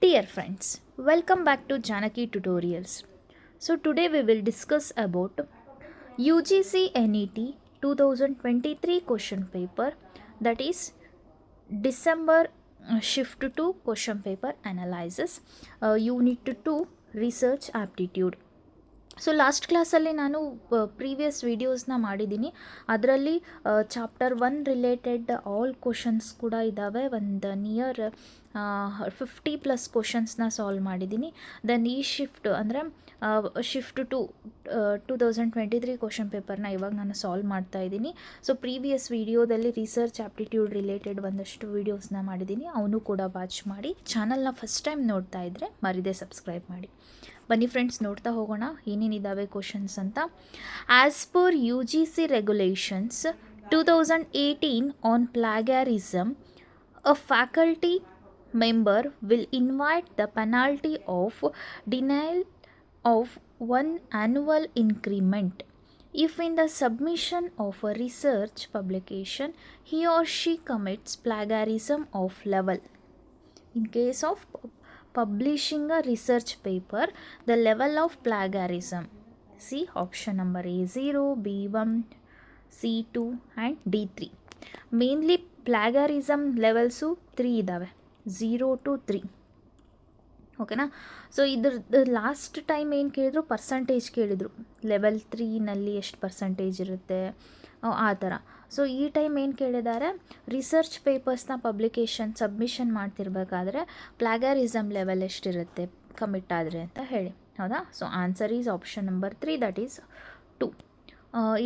Dear friends, welcome back to Janaki Tutorials. So today we will discuss about UGC NET 2023 question paper, that is December shift to question paper analysis, unit 2 research aptitude. So last ಕ್ಲಾಸಲ್ಲಿ ನಾನು previous ವೀಡಿಯೋಸ್ನ ಮಾಡಿದ್ದೀನಿ. ಅದರಲ್ಲಿ chapter 1 related all questions ಕೂಡ ಇದ್ದಾವೆ. ಒಂದು near 50+ ಕ್ವಶನ್ಸ್ನ solve ಮಾಡಿದ್ದೀನಿ. Then ಈ ಶಿಫ್ಟ್ ಅಂದರೆ ಶಿಫ್ಟ್ ಟು 2023 ಕ್ವಶನ್ ಪೇಪರ್ನ ಇವಾಗ ನಾನು ಸಾಲ್ವ್ ಮಾಡ್ತಾ ಇದ್ದೀನಿ. ಸೊ ಪ್ರೀವಿಯಸ್ ವೀಡಿಯೋದಲ್ಲಿ ರಿಸರ್ಚ್ ಆಪ್ಟಿಟ್ಯೂಡ್ ರಿಲೇಟೆಡ್ ಒಂದಷ್ಟು ವೀಡಿಯೋಸ್ನ ಮಾಡಿದ್ದೀನಿ, ಅವನು ಕೂಡ ವಾಚ್ ಮಾಡಿ. ಚಾನಲ್ನ ಫಸ್ಟ್ ಟೈಮ್ ನೋಡ್ತಾ ಇದ್ದರೆ ಮರಿದೇ ಸಬ್ಸ್ಕ್ರೈಬ್ ಮಾಡಿ. ಬನ್ನಿ ಫ್ರೆಂಡ್ಸ್, ನೋಡ್ತಾ ಹೋಗೋಣ ಏನೇನಿದ್ದಾವೆ ಕ್ವಶನ್ಸ್ ಅಂತ. As per you G C regulations 2018 on plagiarism, a faculty member will invite the penalty of denial of one annual increment if in the submission of a research publication he or she commits plagiarism of level. In case of publishing a research paper, the level of plagiarism, see option number A0, B1, C2 and D3. Mainly plagiarism levels 3 ಇದ್ದಾವೆ, 0 to 3. ಓಕೆನಾ. So ಇದ್ರದ್ದು last time ಏನು ಕೇಳಿದ್ರು, percentage ಕೇಳಿದರು. Level 3ನಲ್ಲಿ ಎಷ್ಟು percentage ಇರುತ್ತೆ ಆ ಥರ. ಸೊ ಈ ಟೈಮ್ ಏನು ಕೇಳಿದ್ದಾರೆ, ರಿಸರ್ಚ್ ಪೇಪರ್ಸ್ನ ಪಬ್ಲಿಕೇಶನ್ ಸಬ್ಮಿಷನ್ ಮಾಡ್ತಿರ್ಬೇಕಾದ್ರೆ ಪ್ಲಾಗ್ಯಾರಿಸಮ್ ಲೆವೆಲ್ ಎಷ್ಟಿರುತ್ತೆ ಕಮಿಟ್ ಆದರೆ ಅಂತ ಹೇಳಿ. ಹೌದಾ. So answer is option number 3, that is 2.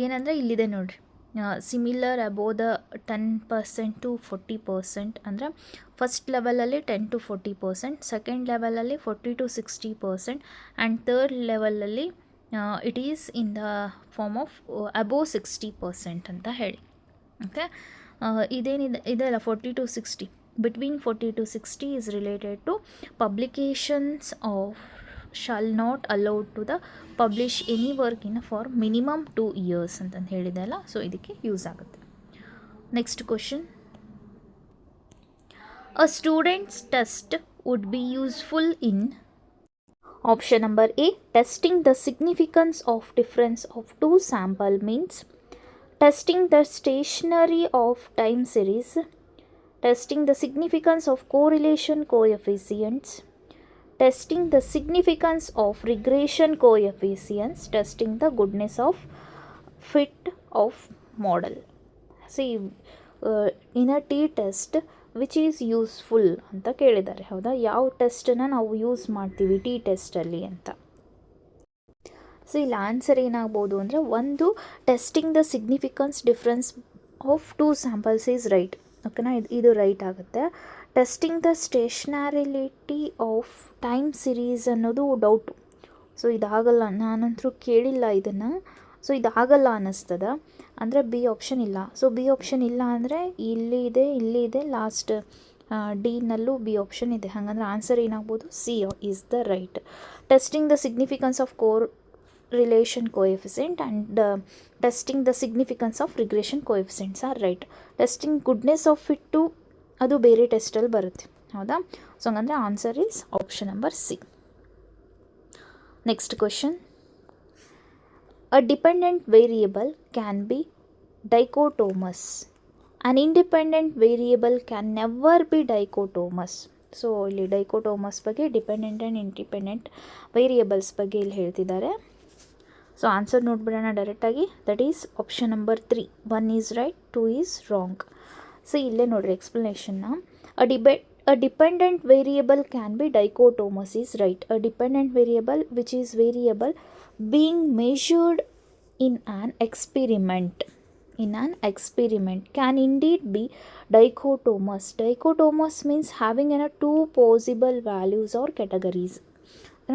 ಏನಂದರೆ ಇಲ್ಲಿದೆ ನೋಡಿರಿ, ಸಿಮಿಲರ್ ಅಬೋವ್ ದ 10% to 40%. ಅಂದರೆ ಫಸ್ಟ್ ಲೆವೆಲಲ್ಲಿ 10 to 40%, ಸೆಕೆಂಡ್ ಲೆವೆಲಲ್ಲಿ 40 to 60%, ಆ್ಯಂಡ್ ಥರ್ಡ್ ಲೆವೆಲಲ್ಲಿ it is in the form of above 60% ಅಂತ ಹೇಳಿ. ಓಕೆ. ಇದೇನಿದೆ ಇದೆಲ್ಲ 40 to 60, between 40 to 60 is related to publications of shall not allowed to the publish any work in for minimum 2 years ಅಂತಂದು ಹೇಳಿದೆ ಅಲ್ಲ. So ಇದಕ್ಕೆ use ಆಗುತ್ತೆ. Next question, a students test would be useful in option number A, testing the significance of difference of 2 sample means, testing the stationary of time series, testing the significance of correlation coefficients, testing the significance of regression coefficients, testing the goodness of fit of model. See, in a t test which is useful ಅಂತ ಕೇಳಿದ್ದಾರೆ. ಹೌದಾ. ಯಾವ ಟೆಸ್ಟನ್ನು ನಾವು use ಮಾಡ್ತೀವಿ T ಟೆಸ್ಟಲ್ಲಿ ಅಂತ. So ಇಲ್ಲಿ answer ಏನಾಗ್ಬೋದು ಅಂದರೆ, ಒಂದು testing the significance difference of 2 samples is right. ಓಕೆನಾ. ಇದು ರೈಟ್ ಆಗುತ್ತೆ. Testing the stationarity of time series doubt so. ಸೊ ಇದಾಗಲ್ಲ, ನಾನಂತರೂ ಕೇಳಿಲ್ಲ ಇದನ್ನು. ಸೊ ಇದಾಗಲ್ಲ ಅನ್ನಿಸ್ತದ. ಅಂದರೆ ಬಿ ಆಪ್ಷನ್ ಇಲ್ಲ. ಸೊ ಬಿ ಆಪ್ಷನ್ ಇಲ್ಲ ಅಂದರೆ ಇಲ್ಲಿ ಇದೆ, ಲಾಸ್ಟ್ ಡಿನಲ್ಲೂ ಬಿ ಆಪ್ಷನ್ ಇದೆ. ಹಾಗಂದ್ರೆ ಆನ್ಸರ್ ಏನಾಗ್ಬೋದು, C is the right. Testing the significance of relation coefficient and testing the significance of regression coefficients are right. Testing goodness of fit ಅದು ಬೇರೆ ಟೆಸ್ಟಲ್ಲಿ ಬರುತ್ತೆ. ಹೌದಾ. ಸೊ ಹಂಗಂದರೆ answer is option number C. Next question, a dependent variable can be dichotomous, an independent variable can never be dichotomous. So ಇಲ್ಲಿ dichotomous ಬಗ್ಗೆ, dependent and independent variables ಬಗ್ಗೆ ಇಲ್ಲಿ ಹೇಳ್ತಿದ್ದಾರೆ. ಸೊ ಆನ್ಸರ್ ನೋಡ್ಬಿಡೋಣ ಡೈರೆಕ್ಟಾಗಿ. That is option number 3, 1 is right, 2 is wrong. So ಇಲ್ಲೇ ನೋಡಿರಿ ಎಕ್ಸ್ಪ್ಲನೇಷನ್ನ. A dependent variable can be dichotomous is right. A dependent variable which is variable being measured in an experiment can indeed be dichotomous. Dichotomous means having 2 possible values or categories.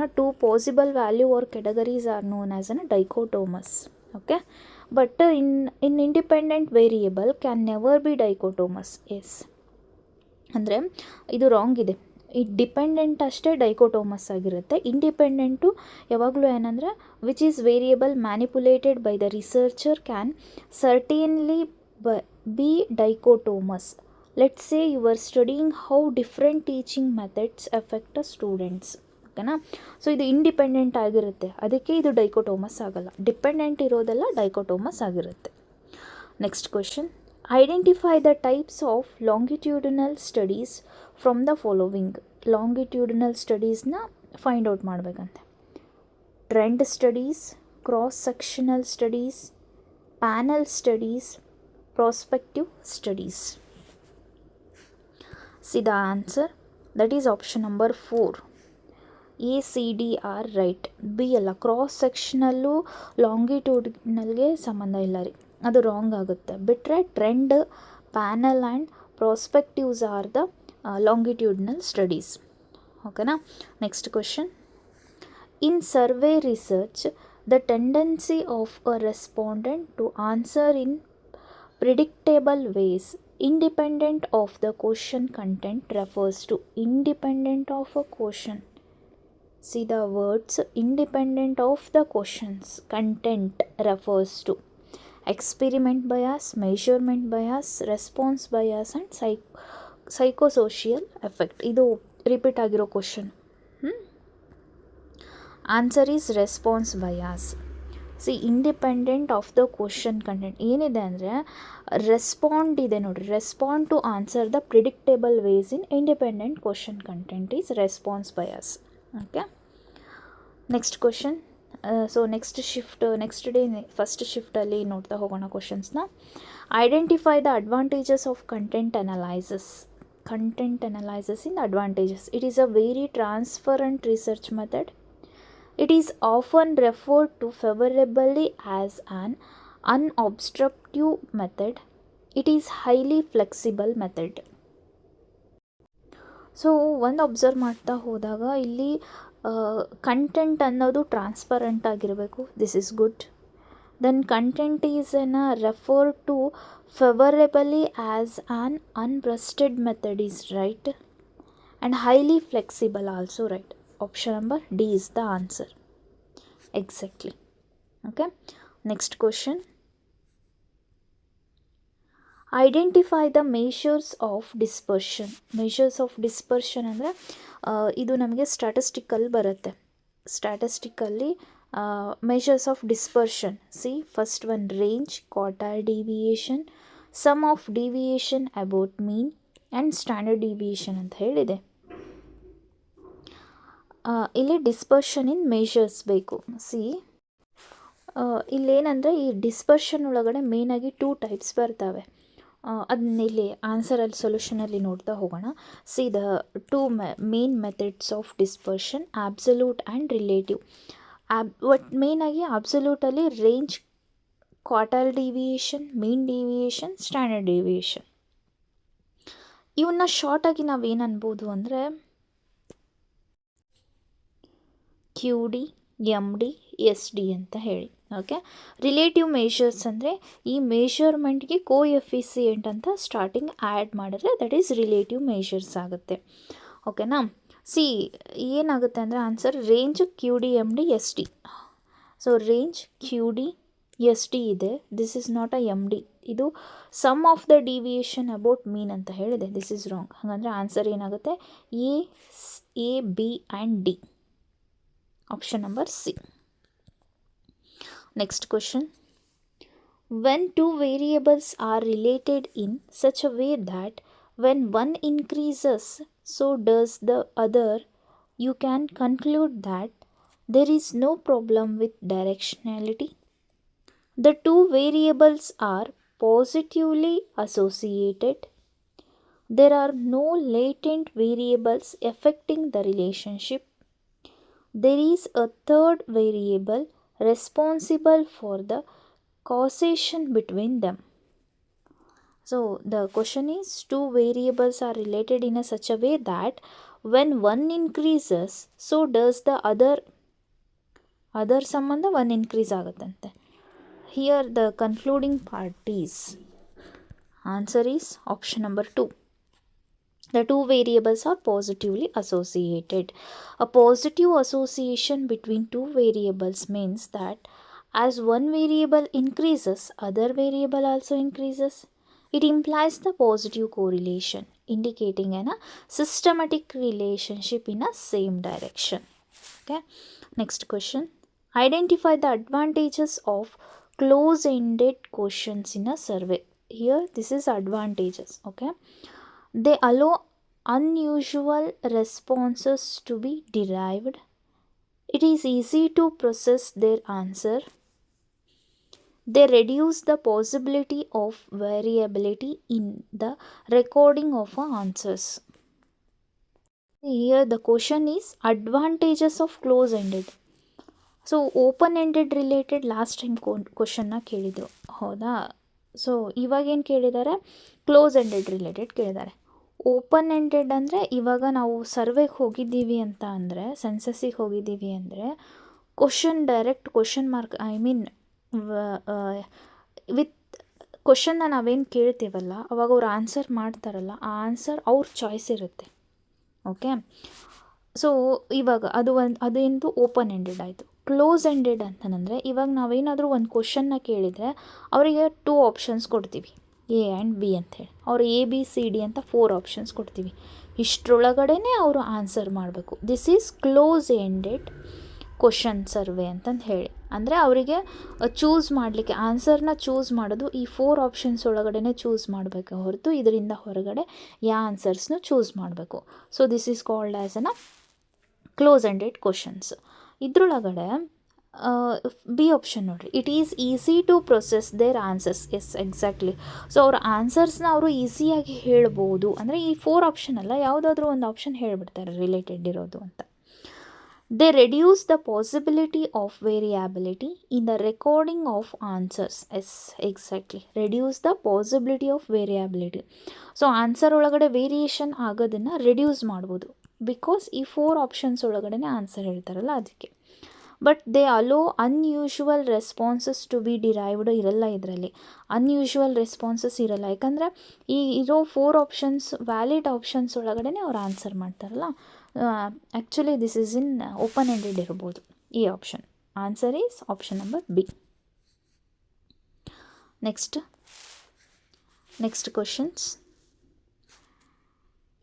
2 possible value or categories are known as dichotomous. Okay. But in independent variable can never be dichotomous. Yes. ಅಂದರೆ ಇದು wrong ಇದೆ. ಈ dependent ಅಷ್ಟೇ ಡೈಕೋಟೋಮಸ್ ಆಗಿರುತ್ತೆ. Independent ಯಾವಾಗಲೂ ಏನಂದರೆ which is variable manipulated by the researcher can certainly be dichotomous. Let's say you are studying how different teaching methods effect a students. ಓಕೆನಾ. So ಇದು ಇಂಡಿಪೆಂಡೆಂಟ್ ಆಗಿರುತ್ತೆ, ಅದಕ್ಕೆ ಇದು ಡೈಕೋಟೋಮಸ್ ಆಗಲ್ಲ. ಡಿಪೆಂಡೆಂಟ್ ಇರೋದೆಲ್ಲ ಡೈಕೋಟೋಮಸ್ ಆಗಿರುತ್ತೆ. Next question, identify the types of longitudinal studies from the following. Longitudinal ಸ್ಟಡೀಸ್ನ find out ಮಾಡಬೇಕಂತೆ. Trend studies, cross sectional studies, panel studies, prospective studies. See the answer, that is option number 4. A, C, D are right. B ಅಲ್ಲ, cross sectional ಲಾಂಗಿಟ್ಯೂಡಿನಲ್ಗೆ ಸಂಬಂಧ ಇಲ್ಲ ರೀ, ಅದು wrong ಆಗುತ್ತೆ. ಬಿಟ್ಟರೆ trend, panel and prospectives are the longitudinal studies. ಓಕೆನಾ. Next question, in survey research the tendency of a respondent to answer in predictable ways independent of the question content refers to. Independent of a question. See the words independent of the questions content refers to experiment bias, measurement bias, response bias and psychosocial effect. ಇದು repeat ಆಗಿರೋ question. Answer is response bias. See independent of the question content ಏನಿದೆ ಅಂದರೆ respond ಇದೆ ನೋಡಿರಿ, respond to answer the predictable ways in independent question content is response bias. Okay. Next question. So next day first ಶಿಫ್ಟಲ್ಲಿ ನೋಡ್ತಾ ಹೋಗೋಣ ಕ್ವಶನ್ಸ್ನ. Identify the advantages of content analysis. Content analysis in advantages. It is a very transparent research method. It is often referred to favorably as an unobstructive method. It is highly flexible method. So ಒಂದು observe ಮಾಡ್ತಾ ಹೋದಾಗ ಇಲ್ಲಿ content ಅನ್ನೋದು transparent ಆಗಿರಬೇಕು. This is good. Then content is refer to favourably as an unobtrusive method is right and highly flexible also right. Option number D is the answer. Exactly. Okay. Next question. Identify the measures of dispersion. Measures of dispersion ಅಂದರೆ ಇದು ನಮಗೆ statistical ಬರುತ್ತೆ. ಸ್ಟ್ಯಾಟಿಸ್ಟಿಕಲ್ಲಿ measures of dispersion. See, first one, range, quartile deviation, sum of deviation about mean and standard deviation ಅಂತ ಹೇಳಿದೆ. ಇಲ್ಲಿ dispersion ಇನ್ measures ಬೇಕು. C ಇಲ್ಲೇನಂದರೆ ಈ dispersion ಒಳಗಡೆ ಮೇಯ್ನಾಗಿ 2 ಟೈಪ್ಸ್ ಬರ್ತವೆ. ಅದನ್ನ ಇಲ್ಲಿ ಆನ್ಸರಲ್ಲಿ ಸೊಲ್ಯೂಷನಲ್ಲಿ ನೋಡ್ತಾ ಹೋಗೋಣ. C the 2 main methods of dispersion, absolute and relative. ಒಟ್ಟು ಮೇಯ್ನಾಗಿ ಆಬ್ಸಲ್ಯೂಟಲ್ಲಿ ರೇಂಜ್, ಕ್ವಾರ್ಟೈಲ್ ಡಿವಿಯೇಷನ್, ಮೀನ್ ಡಿವಿಯೇಷನ್, ಸ್ಟ್ಯಾಂಡರ್ಡ್ ಡಿವಿಯೇಷನ್. ಇವನ್ನ ಶಾರ್ಟಾಗಿ ನಾವೇನು ಅನ್ಬೋದು ಅಂದರೆ QD, MD, SD ಅಂತ ಹೇಳಿ. ಓಕೆ. ರಿಲೇಟಿವ್ ಮೆಷರ್ಸ್ ಅಂದರೆ ಈ ಮೆಷರ್ಮೆಂಟ್ಗೆ ಕೋಎಫಿಸಿಯೆಂಟ್ ಅಂತ ಸ್ಟಾರ್ಟಿಂಗ್ ಆ್ಯಡ್ ಮಾಡಿದ್ರೆ ದಟ್ ಈಸ್ ರಿಲೇಟಿವ್ ಮೆಷರ್ಸ್ ಆಗುತ್ತೆ. ಓಕೆನಾ. ಸಿ ಏನಾಗುತ್ತೆ ಅಂದರೆ answer range QD, MD, SD. So range QD, SD ಇದೆ. This is not a MD. ಇದು sum of the deviation about mean ಅಂತ ಹೇಳಿದೆ. This is wrong. ಹಾಗಂದರೆ ಆನ್ಸರ್ ಏನಾಗುತ್ತೆ A, B and D. Option number C. Next question. When 2 variables are related in such a way that when one increases, so does the other, you can conclude that there is no problem with directionality. The 2 variables are positively associated. There are no latent variables affecting the relationship. There is a third variable responsible for the causation between them. So the question is 2 variables are related in a such a way that when one increases, so does the other ಸಂಬಂಧ 1 increase ಆಗುತ್ತಂತೆ. Here the concluding part is answer is option number 2. The 2 variables are positively associated. A positive association between 2 variables means that as one variable increases, other variable also increases. It implies the positive correlation, indicating a systematic relationship in a same direction. Okay. Next question. Identify the advantages of close-ended questions in a survey. Here, this is advantages. Okay. They allow unusual responses to be derived. It is easy to process their answer. They reduce the possibility of variability in the recording of answers. Here the question is advantages of close-ended. So open ended related last time ಕ್ವಶನ್ನ ಕೇಳಿದರು ಹೌದಾ. So ಇವಾಗೇನು ಕೇಳಿದ್ದಾರೆ, close ended related ಕೇಳಿದ್ದಾರೆ. Open ended ಅಂದರೆ ಇವಾಗ ನಾವು ಸರ್ವೆಗೆ ಹೋಗಿದ್ದೀವಿ ಅಂತ ಅಂದರೆ, ಸೆನ್ಸಸ್ಸಿಗೆ ಹೋಗಿದ್ದೀವಿ ಅಂದರೆ ಡೈರೆಕ್ಟ್ ಕ್ವಶನ್ ಮಾರ್ಕ್ ವಿತ್ ಕ್ವಶನ್ನ ನಾವೇನು ಕೇಳ್ತೀವಲ್ಲ ಅವಾಗ ಅವ್ರು ಆನ್ಸರ್ ಮಾಡ್ತಾರಲ್ಲ, ಆ ಆನ್ಸರ್ ಅವ್ರ ಚಾಯ್ಸ್ ಇರುತ್ತೆ. ಓಕೆ. ಸೊ ಇವಾಗ ಅದೇನು ಓಪನ್ ಎಂಡೆಡ್ ಆಯಿತು. ಕ್ಲೋಸ್ ಎಂಡೆಡ್ ಅಂತಂದರೆ ಇವಾಗ ನಾವೇನಾದರೂ ಒಂದು ಕ್ವಶನ್ನ ಕೇಳಿದರೆ ಅವರಿಗೆ 2 ಆಪ್ಷನ್ಸ್ ಕೊಡ್ತೀವಿ, ಎ ಆ್ಯಂಡ್ ಬಿ ಅಂಥೇಳಿ. ಅವರು ಎ ಬಿ ಸಿ ಡಿ ಅಂತ 4 ಆಪ್ಷನ್ಸ್ ಕೊಡ್ತೀವಿ. ಇಷ್ಟರೊಳಗಡೆ ಅವರು ಆನ್ಸರ್ ಮಾಡಬೇಕು. This is close ended question survey ಅಂತಂದು ಹೇಳಿ. ಅಂದರೆ ಅವರಿಗೆ ಚೂಸ್ ಮಾಡಲಿಕ್ಕೆ ಆನ್ಸರ್ನ ಚೂಸ್ ಮಾಡೋದು ಈ 4 ಆಪ್ಷನ್ಸ್ ಒಳಗಡೆ ಚೂಸ್ ಮಾಡಬೇಕು ಹೊರತು ಇದರಿಂದ ಹೊರಗಡೆ ಯಾವ ಆನ್ಸರ್ಸ್ನು ಚೂಸ್ ಮಾಡಬೇಕು. So this is called as close ended questions. ಇದ್ರೊಳಗಡೆ ಬಿ ಆಪ್ಷನ್ ನೋಡಿರಿ, it is easy to process their answers. Yes, exactly. So ಅವ್ರ ಆನ್ಸರ್ಸ್ನ ಅವರು ಈಸಿಯಾಗಿ ಹೇಳ್ಬೋದು. ಅಂದರೆ ಈ 4 ಆಪ್ಷನ್ ಅಲ್ಲ, ಯಾವುದಾದ್ರೂ ಒಂದು ಆಪ್ಷನ್ ಹೇಳಿಬಿಡ್ತಾರೆ ರಿಲೇಟೆಡ್ ಇರೋದು ಅಂತ. They reduce the possibility of variability in the recording of answers. Yes, exactly. Reduce the possibility of variability. So answer ಒಳಗಡೆ ವೇರಿಯೇಷನ್ ಆಗೋದನ್ನು ರೆಡ್ಯೂಸ್ ಮಾಡ್ಬೋದು, ಬಿಕಾಸ್ ಈ 4 ಆಪ್ಷನ್ಸ್ ಒಳಗಡೆ ಆನ್ಸರ್ ಹೇಳ್ತಾರಲ್ಲ ಅದಕ್ಕೆ. But they allow unusual responses to be derived ಇರಲ್ಲ. ಇದರಲ್ಲಿ unusual responses ಇರಲ್ಲ, ಯಾಕಂದರೆ ಈ ಇರೋ 4 ಆಪ್ಷನ್ಸ್ ವ್ಯಾಲಿಡ್ ಆಪ್ಷನ್ಸ್ ಒಳಗಡೆ ಅವ್ರು ಆನ್ಸರ್ ಮಾಡ್ತಾರಲ್ಲ. Actually this is in open ended ಇರ್ಬೋದು ಈ option. Answer is option number B. Next questions.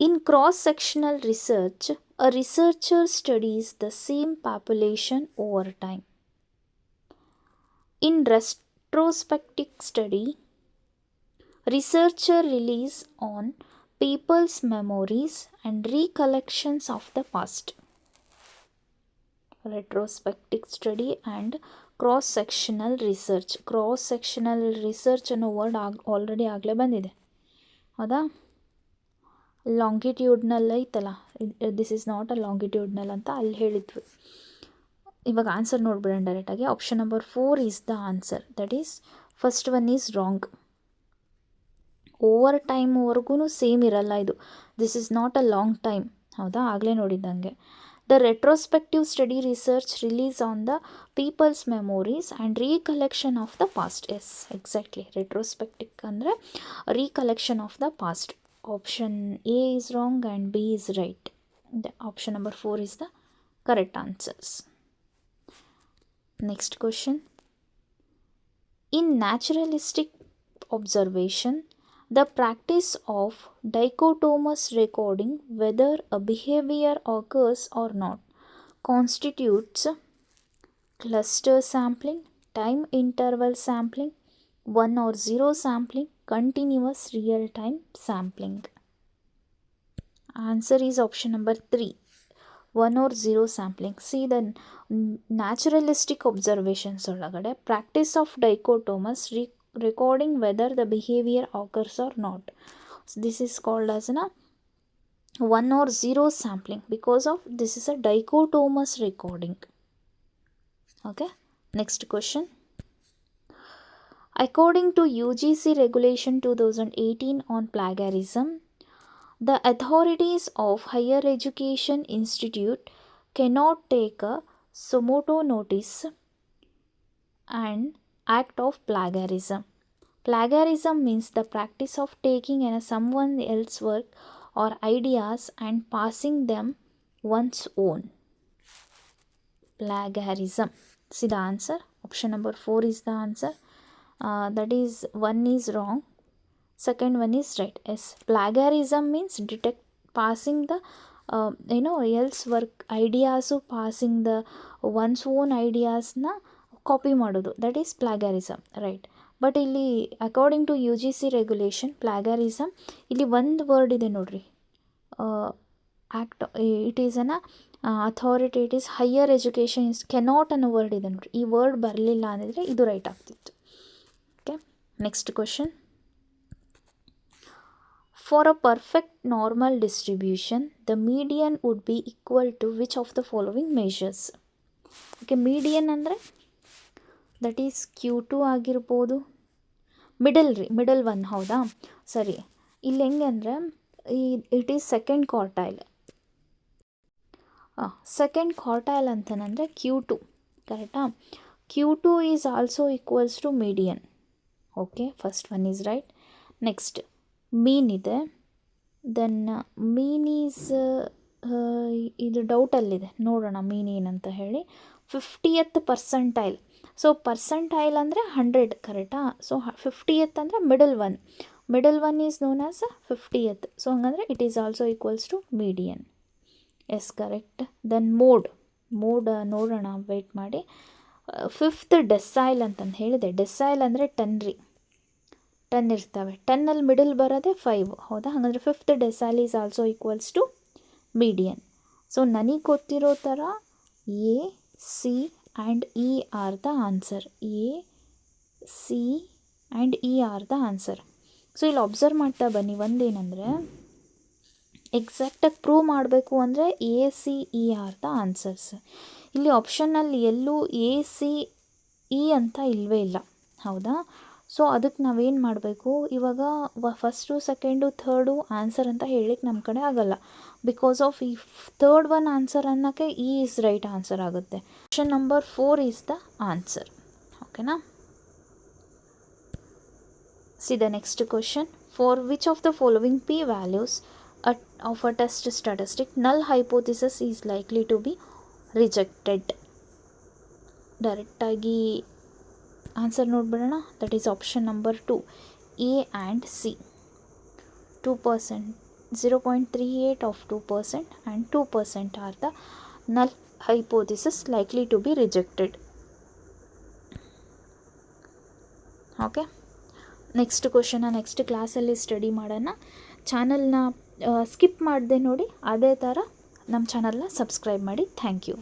In cross-sectional research, a researcher studies the same population over time. In retrospective study, researcher relies on people's memories and recollections of the past. Retrospective study and cross-sectional research. Cross-sectional research ಅನ್ನೋ word already ಆಗಲೇ ಬಂದಿದೆ ಹೌದಾ. Longitudinal ಐತಲ್ಲ, this is not a longitudinal ಅಂತ ಅಲ್ಲಿ ಹೇಳಿದ್ವಿ. ಇವಾಗ answer ನೋಡ್ಬಿಡೋಣ ಡೈರೆಕ್ಟಾಗಿ. Option number 4 is the answer. That is first one is wrong. Over ಟೈಮ್ವರೆಗೂ ಸೇಮ್ ಇರಲ್ಲ ಇದು. This is not a long time ಹೌದಾ, ಆಗಲೇ ನೋಡಿದ್ದಂಗೆ. The retrospective study research relies on the people's memories and recollection of the past. Yes, exactly. Retrospective ಅಂದರೆ recollection of the past. Option A is wrong and B is right. The option number 4 is the correct answers. Next question. In naturalistic observation, the practice of dichotomous recording whether a behavior occurs or not constitutes cluster sampling, time interval sampling, 1 or 0 sampling, continuous real-time sampling. Answer is option number 3, 1 or 0 sampling. See, the naturalistic observations ಒಳಗಡೆ practice of dichotomous recording whether the behavior occurs or not. So this is called as 1 or 0 sampling because of this is a dichotomous recording. Okay, next question. According to UGC Regulation 2018 on plagiarism, the authorities of Higher Education Institute cannot take a suo motu notice and act of plagiarism. Plagiarism means the practice of taking someone else's work or ideas and passing them one's own. Plagiarism. See the answer. Option number 4 is the answer. That is 1 is wrong. Second one is right. Yes, plagiarism means detect passing the else work ideas passing the one's own ಐಡಿಯಾಸ್ನ copy ಮಾಡೋದು, that is plagiarism, right. But ಇಲ್ಲಿ according to U G C regulation plagiarism ಇಲ್ಲಿ ಒಂದು word ಇದೆ ನೋಡ್ರಿ, act it is an authority, it is higher education is cannot ಅನ್ನೋ word ಇದೆ ನೋಡ್ರಿ. ಈ ವರ್ಡ್ ಬರಲಿಲ್ಲ ಅಂದಿದ್ರೆ ಇದು ರೈಟ್ ಆಗ್ತಿತ್ತು. Okay, next question. For a perfect normal distribution, the median would be equal to which of the following measures? Okay, median ಅಂದರೆ that is Q2 ಆಗಿರ್ಬೋದು, ಮಿಡಲ್ ಒನ್, ಹೌದಾ? ಸರಿ, ಇಲ್ಲಿ ಹೆಂಗೆ ಅಂದರೆ it is second quartile. Second quartile ಅಂತಂದರೆ Q2, ಕರೆಕ್ಟಾ? Q2 is also equals to median. Okay, first one is right. Next mean ಇದೆ, ದೆನ್ ಮೀನ್ ಈಸ್ ಇದು ಡೌಟಲ್ಲಿದೆ, ನೋಡೋಣ ಮೀನ್ ಏನಂತ ಹೇಳಿ. 50th percentile. ಸೊ ಪರ್ಸೆಂಟೈಲ್ ಅಂದರೆ 100, ಕರೆಕ್ಟಾ? ಸೊ 50th ಅಂದರೆ middle one is known as 50th. So ಹಂಗಂದರೆ it is also equals to median. Yes, correct. Then mode ನೋಡೋಣ, ವೆಯ್ಟ್ ಮಾಡಿ. 5th ಡೆಸೈಲ್ ಅಂತಂದು ಹೇಳಿದೆ. ಡೆಸೈಲ್ ಅಂದರೆ 10 ರೀ, 10 ಇರ್ತವೆ. 10ಅಲ್ಲಿ ಮಿಡಲ್ ಬರೋದೇ 5, ಹೌದಾ? ಹಾಗಾದರೆ 5th decile is also equals to median. So ನನಗೆ ಗೊತ್ತಿರೋ ಥರ A, C and E are the answer. A, C and E are the answer. So ಇಲ್ಲಿ ಅಬ್ಸರ್ವ್ ಮಾಡ್ತಾ ಬನ್ನಿ, ಒಂದೇನೆಂದರೆ ಎಕ್ಸಾಕ್ಟಾಗಿ ಪ್ರೂವ್ ಮಾಡಬೇಕು ಅಂದರೆ A, C, E are the answers. ಇಲ್ಲಿ ಆಪ್ಷನ್ನಲ್ಲಿ ಎಲ್ಲೂ ಎ, ಸಿ, ಇ ಅಂತ ಇಲ್ಲವೇ ಇಲ್ಲ, ಹೌದಾ? ಸೊ ಅದಕ್ಕೆ ನಾವೇನು ಮಾಡಬೇಕು, ಇವಾಗ ಫಸ್ಟು, ಸೆಕೆಂಡು, ಥರ್ಡು ಆನ್ಸರ್ ಅಂತ ಹೇಳಲಿಕ್ಕೆ ನಮ್ಮ ಕಡೆ ಆಗೋಲ್ಲ. ಬಿಕಾಸ್ ಆಫ್ ಈ ಥರ್ಡ್ ಒನ್ ಆನ್ಸರ್ ಅನ್ನೋಕ್ಕೆ ಇ ಈಸ್ ರೈಟ್ ಆನ್ಸರ್ ಆಗುತ್ತೆ. Option number 4 is the answer. ಓಕೆನಾ? See the next question. For which of the following P values of a test statistic null hypothesis is likely to be rejected? ಡೈರೆಕ್ಟಾಗಿ answer ನೋಡ್ಬಿಡೋಣ. That is option number 2, A and C. 2%, 0.38 of 2% and 2% are the null hypothesis likely to be rejected. Okay, next ಕ್ವಶನ್ನ next ಕ್ಲಾಸಲ್ಲಿ study ಮಾಡೋಣ. ಚಾನಲ್ನ skip ಮಾಡದೆ ನೋಡಿ, ಅದೇ ಥರ ನಮ್ಮ ಚಾನಲ್ನ ಸಬ್ಸ್ಕ್ರೈಬ್ ಮಾಡಿ. Thank you.